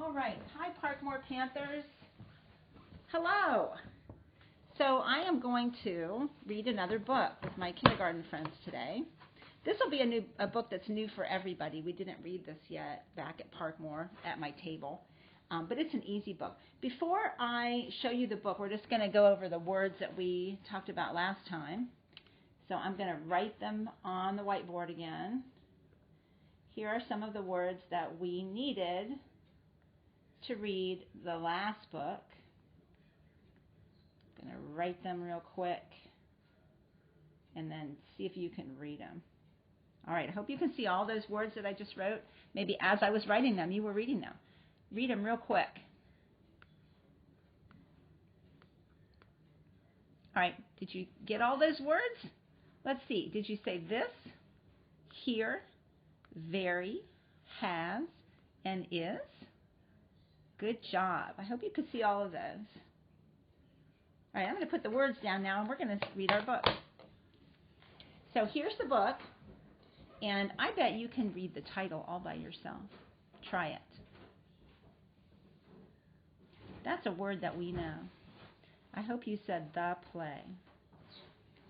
All right. Hi, Parkmore Panthers. Hello. So I am going to read another book with my kindergarten friends today. This will be a book that's new for everybody. We didn't read this yet back at Parkmore at my table, but it's an easy book. Before I show you the book, we're just going to go over the words that we talked about last time. So I'm going to write them on the whiteboard again. Here are some of the words that we needed to read the last book. I'm going to write them real quick and then see if you can read them. All right, I hope you can see all those words that I just wrote. Maybe as I was writing them, you were reading them. Read them real quick. All right, did you get all those words? Let's see. Did you say this, here, very, has, and is? Good job. I hope you could see all of those. All right, I'm going to put the words down now, and we're going to read our book. So here's the book, and I bet you can read the title all by yourself. Try it. That's a word that we know. I hope you said the play.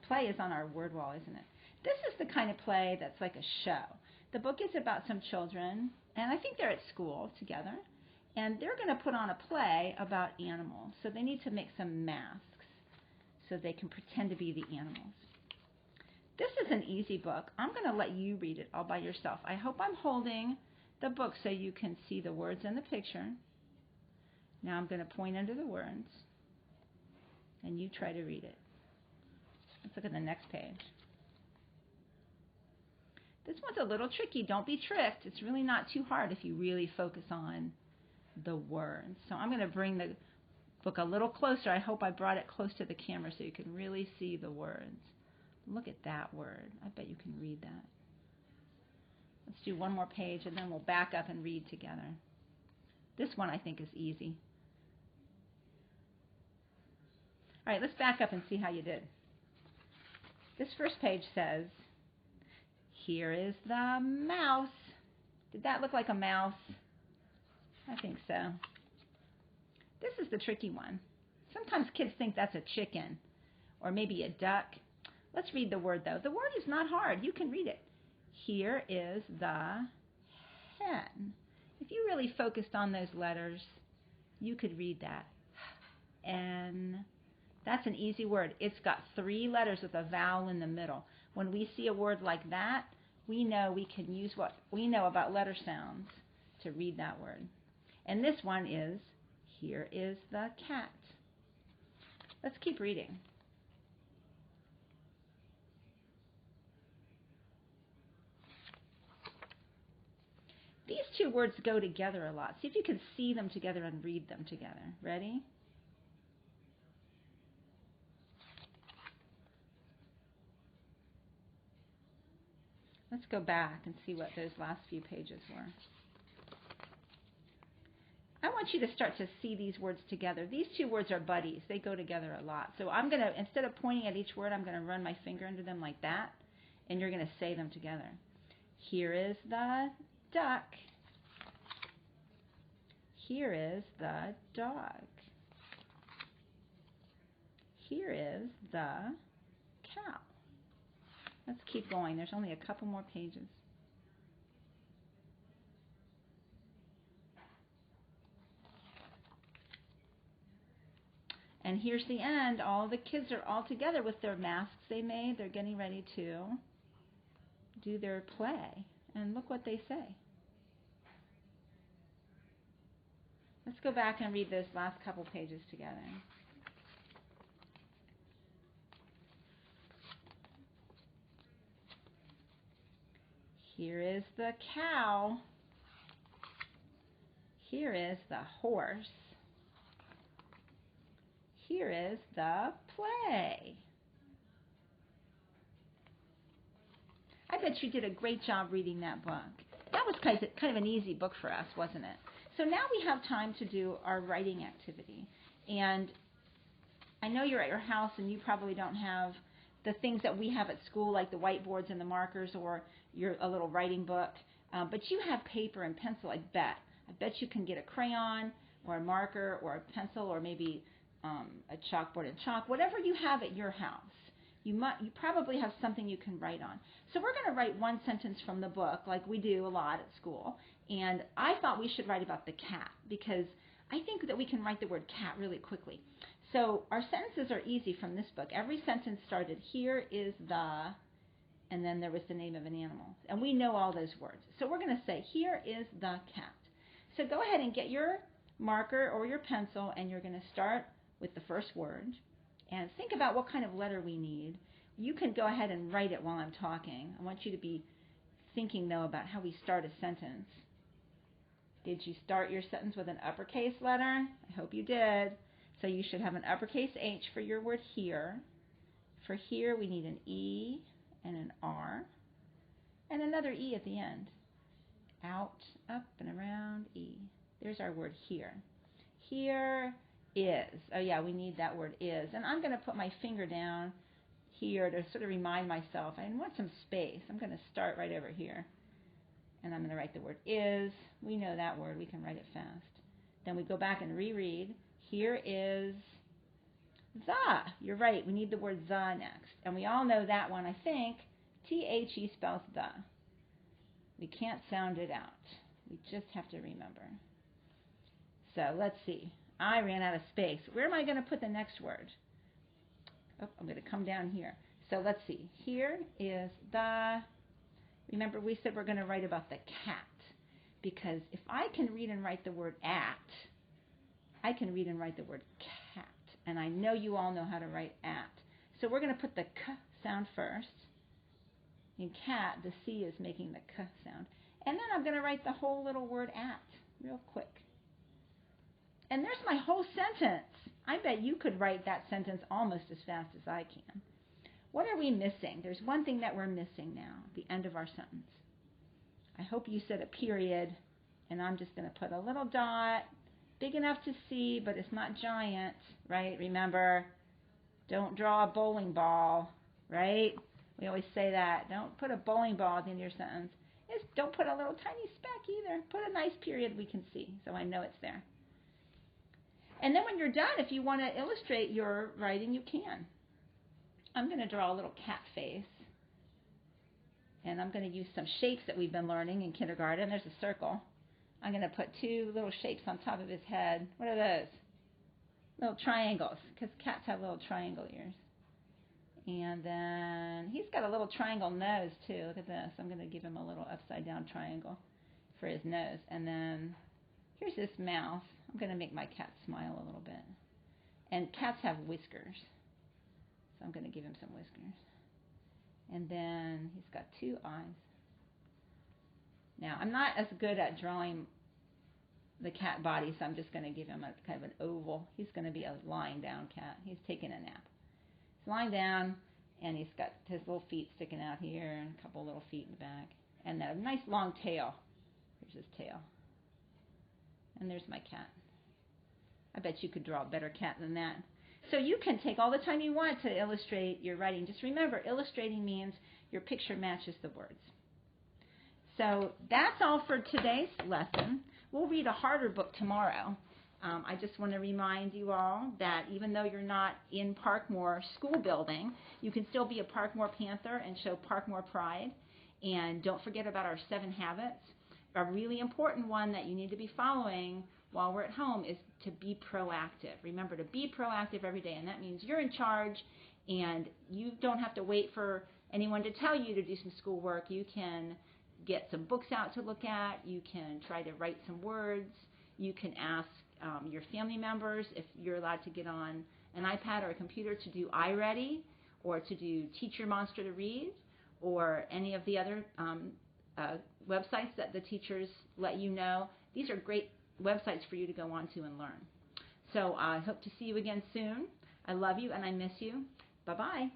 Play is on our word wall, isn't it? This is the kind of play that's like a show. The book is about some children, and I think they're at school together, and they're going to put on a play about animals. So they need to make some masks so they can pretend to be the animals. This is an easy book. I'm going to let you read it all by yourself. I hope I'm holding the book so you can see the words in the picture. Now I'm going to point under the words, and you try to read it. Let's look at the next page. This one's a little tricky. Don't be tricked. It's really not too hard if you really focus on the words. So I'm going to bring the book a little closer. I hope I brought it close to the camera so you can really see the words. Look at that word. I bet you can read that. Let's do one more page and then we'll back up and read together. This one I think is easy. All right, let's back up and see how you did. This first page says, here is the mouse. Did that look like a mouse? I think so. This is the tricky one. Sometimes kids think that's a chicken or maybe a duck. Let's read the word, though. The word is not hard. You can read it. Here is the hen. If you really focused on those letters, you could read that. N. That's an easy word. It's got 3 letters with a vowel in the middle. When we see a word like that, we know we can use what we know about letter sounds to read that word. And this one is, here is the cat. Let's keep reading. These 2 words go together a lot. See if you can see them together and read them together. Ready? Let's go back and see what those last few pages were. I want you to start to see these words together. These 2 words are buddies. They go together a lot. So I'm going to, instead of pointing at each word, I'm going to run my finger into them like that, and you're going to say them together. Here is the duck. Here is the dog. Here is the cow. Let's keep going. There's only a couple more pages. And here's the end. All the kids are all together with their masks they made. They're getting ready to do their play. And look what they say. Let's go back and read those last couple pages together. Here is the cow. Here is the horse. Here is the play. I bet you did a great job reading that book. That was kind of an easy book for us, wasn't it? So now we have time to do our writing activity. And I know you're at your house and you probably don't have the things that we have at school, like the whiteboards and the markers or a little writing book. But you have paper and pencil, I bet. I bet you can get a crayon or a marker or a pencil or maybe a chalkboard and chalk, whatever you have at your house. You probably have something you can write on. So we're going to write one sentence from the book like we do a lot at school. And I thought we should write about the cat because I think that we can write the word cat really quickly. So our sentences are easy from this book. Every sentence started, here is the, and then there was the name of an animal. And we know all those words. So we're going to say, here is the cat. So go ahead and get your marker or your pencil, and you're going to start with the first word. And think about what kind of letter we need. You can go ahead and write it while I'm talking. I want you to be thinking, though, about how we start a sentence. Did you start your sentence with an uppercase letter? I hope you did. So you should have an uppercase H for your word here. For here, we need an E and an R and another E at the end. Out, up, and around, E. There's our word here. Here is. Oh, yeah, we need that word is. And I'm going to put my finger down here to sort of remind myself. I want some space. I'm going to start right over here. And I'm going to write the word is. We know that word. We can write it fast. Then we go back and reread. Here is the. You're right. We need the word the next. And we all know that one, I think. T-H-E spells the. We can't sound it out. We just have to remember. So let's see. I ran out of space. Where am I going to put the next word? Oh, I'm going to come down here. So let's see. Here is the. Remember, we said we're going to write about the cat. Because if I can read and write the word at, I can read and write the word cat. And I know you all know how to write at. So we're going to put the k sound first. In cat, the C is making the k sound. And then I'm going to write the whole little word at real quick. And there's my whole sentence. I bet you could write that sentence almost as fast as I can. What are we missing? There's one thing that we're missing now, the end of our sentence. I hope you said a period, and I'm just going to put a little dot, big enough to see, but it's not giant, right? Remember, don't draw a bowling ball, right? We always say that. Don't put a bowling ball at the end of your sentence. Don't put a little tiny speck either. Put a nice period we can see, so I know it's there. And then when you're done, if you want to illustrate your writing, you can. I'm going to draw a little cat face. And I'm going to use some shapes that we've been learning in kindergarten. There's a circle. I'm going to put two little shapes on top of his head. What are those? Little triangles, because cats have little triangle ears. And then he's got a little triangle nose, too. Look at this. I'm going to give him a little upside-down triangle for his nose. And then here's this mouth. I'm going to make my cat smile a little bit. And cats have whiskers. So I'm going to give him some whiskers. And then he's got two eyes. Now, I'm not as good at drawing the cat body, so I'm just going to give him a kind of an oval. He's going to be a lying down cat. He's taking a nap. He's lying down, and he's got his little feet sticking out here, and a couple little feet in the back. And then a nice long tail. Here's his tail. And there's my cat. I bet you could draw a better cat than that. So you can take all the time you want to illustrate your writing. Just remember, illustrating means your picture matches the words. So that's all for today's lesson. We'll read a harder book tomorrow. I just want to remind you all that even though you're not in Parkmore School Building, you can still be a Parkmore Panther and show Parkmore pride. And don't forget about our 7 habits. A really important one that you need to be following while we're at home is to be proactive. Remember to be proactive every day, and that means you're in charge and you don't have to wait for anyone to tell you to do some schoolwork. You can get some books out to look at. You can try to write some words. You can ask your family members if you're allowed to get on an iPad or a computer to do iReady or to do Teach Your Monster to Read or any of the other websites that the teachers let you know. These are great websites for you to go on to and learn. So I hope to see you again soon. I love you and I miss you. Bye-bye.